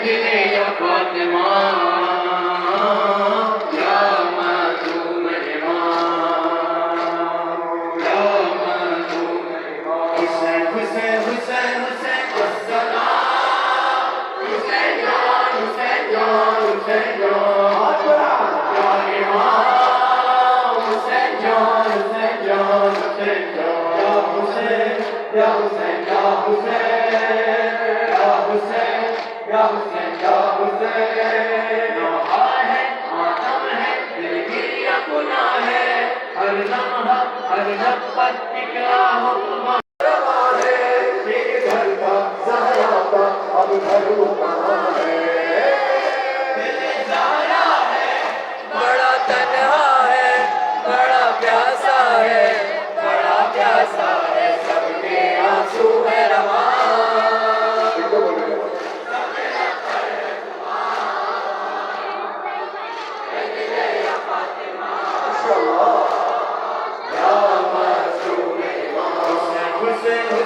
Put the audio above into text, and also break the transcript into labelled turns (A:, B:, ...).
A: दिले या फातिमा या मासूम इमाम या मासूम इमाम हुसैन हुसैन हुसैन हुसैन अस्सलाम हुसैन जान हुसैन जान हुसैन जान या इमाम हुसैन जान हुसैन जान हुसैन जान या हुसैन या हुसैन या हुसैन या हुसैन या हुसैन या हुसैन नौहा है मातम है दिल गिरिया गुनाह है हर लम्हा हर लफ्ज़ निकला हुक्म रवा है एक घर का ज़हरा का अब घर कहाँ है दिल ज़हरा है बड़ा तन्हा है बड़ा प्यासा है बड़ा प्यासा है सबके आंसू है रवा Hussein